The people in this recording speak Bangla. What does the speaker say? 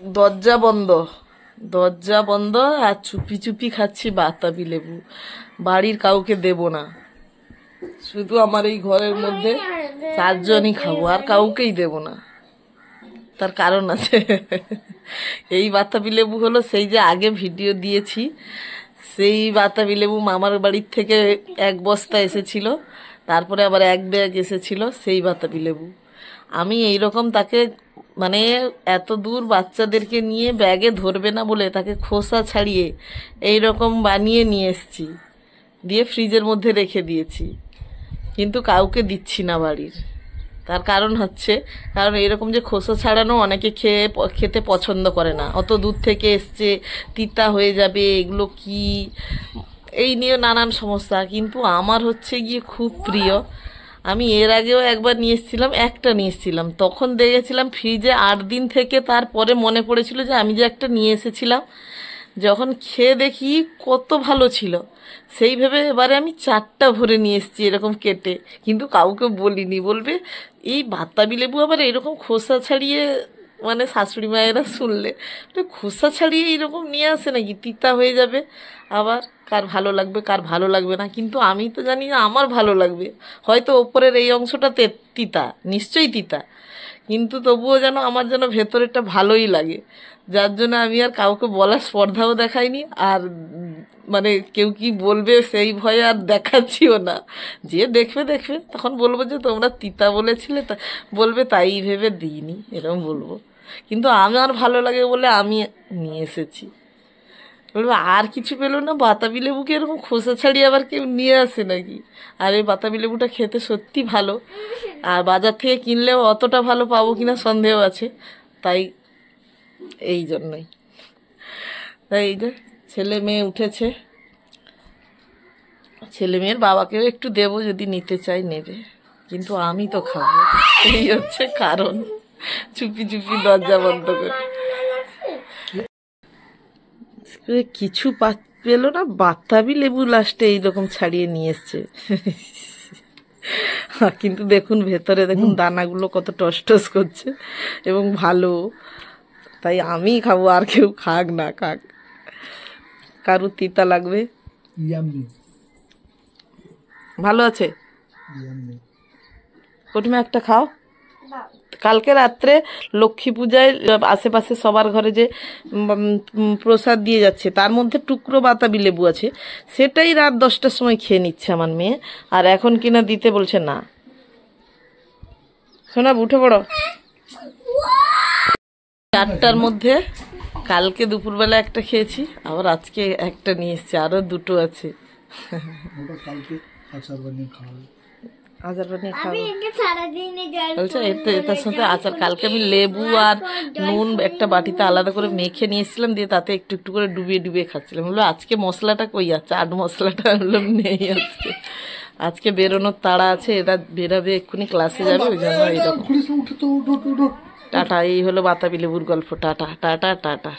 দরজা বন্ধ, দরজা বন্ধ, আর চুপি চুপি খাচ্ছি বাতাবি লেবু। বাড়ির কাউকে দেব না, শুধু আমার এই ঘরের মধ্যে 4 জনই খাবো, আর কাউকেই দেব না। তার কারণ আছে। এই বাতাবি লেবু হলো সেই যে আগে ভিডিও দিয়েছি, সেই বাতাবি লেবু মামার বাড়ির থেকে 1 বস্তা এসেছিল, তারপরে আবার 1 ব্যাগ এসেছিল সেই বাতাবি লেবু। আমি এইরকম তাকে মানে এত দূর বাচ্চাদেরকে নিয়ে ব্যাগে ধরবে না বলে তাকে খোসা ছাড়িয়ে এইরকম বানিয়ে নিয়ে এসছি, দিয়ে ফ্রিজের মধ্যে রেখে দিয়েছি, কিন্তু কাউকে দিচ্ছি না বাড়ির। তার কারণ হচ্ছে, কারণ এরকম যে খোসা ছাড়ানো অনেকে খেতে পছন্দ করে না, অত দূর থেকে এসছে, তিতা হয়ে যাবে, এগুলো কি, এই নিয়ে নানান সমস্যা। কিন্তু আমার হচ্ছে গিয়ে খুব প্রিয়। আমি এর আগেও একবার নিয়ে এসেছিলাম, একটা নিয়ে এসেছিলাম, তখন দেখেছিলাম ফ্রিজে 8 দিন থেকে, তারপরে মনে পড়েছিল যে আমি যে একটা নিয়ে এসেছিলাম, যখন খেয়ে দেখি কত ভালো ছিল, সেই ভেবে এবারে আমি 4টা ভরে নিয়ে এসেছি এরকম কেটে, কিন্তু কাউকে বলিনি। বলবে এই বাতাবি লেবু আবার এরকম খোসা ছাড়িয়ে, মানে শাশুড়ি মায়েরা শুনলে খোসা ছাড়িয়ে এইরকম নিয়ে আসে নাকি, তিতা হয়ে যাবে, আবার কার ভালো লাগবে কার ভালো লাগবে না। কিন্তু আমি তো জানি না আমার ভালো লাগবে, হয়তো ওপরের এই অংশটা তিতা, নিশ্চয়ই তিতা, কিন্তু তবুও যেন আমার যেন ভেতরেরটা ভালোই লাগে, যার জন্য আমি আর কাউকে বলার স্পর্ধাও দেখাইনি। আর মানে কেউ কি বলবে সেই ভয়ে আর দেখাচ্ছিও না। যে দেখবে দেখবে, তখন বলবো যে তোমরা তিতা বলেছিলে, তা বলবে তাই ভেবে দিইনি, এরকম বলবো। কিন্তু আমার ভালো লাগে বলে আমি নিয়ে এসেছি। বলবে আর কিছু পেলো না, বাতাবি লেবুকে এরকম খোসা ছাড়িয়ে আবার কেউ নিয়ে আসে নাকি। আর এই বাতাবি লেবুটা খেতে সত্যি ভালো, আর বাজার থেকে কিনলেও অতটা ভালো পাবো কিনা সন্দেহ আছে, তাই এই জন্যই। তাই এই যে ছেলে মেয়ে উঠেছে, ছেলে মেয়ের বাবাকেও একটু দেবো, যদি নিতে চাই নেবে, কিন্তু আমি তো খাবো, এই হচ্ছে কারণ। চুপি চুপি দরজা বন্ধ করে। কিছু পেলো না, বাতাবি লেবু লাস্টে এইরকম ছাড়িয়ে নিয়ে এসছে। কিন্তু দেখুন ভেতরে দেখুন দানাগুলো কত টস টস করছে, এবং ভালো, তাই আমি খাবো, আর কেউ খাক না খাক, কারু তিতা লাগবে। ভালো আছে, প্রথমে একটা খাও। কালকে রাত্রে লক্ষ্মী পূজায় আশেপাশে সবার ঘরে যে প্রসাদ দিয়ে যাচ্ছে, তার মধ্যে টুকরো বাতাবি লেবু আছে, সেটাই রাত 10টার সময় খেয়ে নিচ্ছে আমার মেয়ে, আর এখন কিনা দিতে বলছে না। শোনা, উঠে পড়ো। 4টার মধ্যে কালকে দুপুরবেলা একটা খেয়েছি, আবার আজকে একটা নিয়ে এসছি, আরো 2টো আছে। আচার বানিয়ে খাবো বলছে, এটার সাথে আচার। কালকে আমি লেবু আর নুন একটা বাটিতে আলাদা করে মেখে নিয়ে এসেছিলাম, দিয়ে তাতে একটু একটু করে ডুবিয়ে ডুবিয়ে খাচ্ছিলাম। বললো আজকে মশলাটা কই, চাট মশলাটা বললাম নেই আজকে, আজকে বেরোনোর তাড়া আছে, এরা বেরাবে এক্ষুনি, ক্লাসে যাবে, ওই জন্য এইরকম। টাটা, এই হলো বাতাবি লেবুর গল্প। Tata tata tata.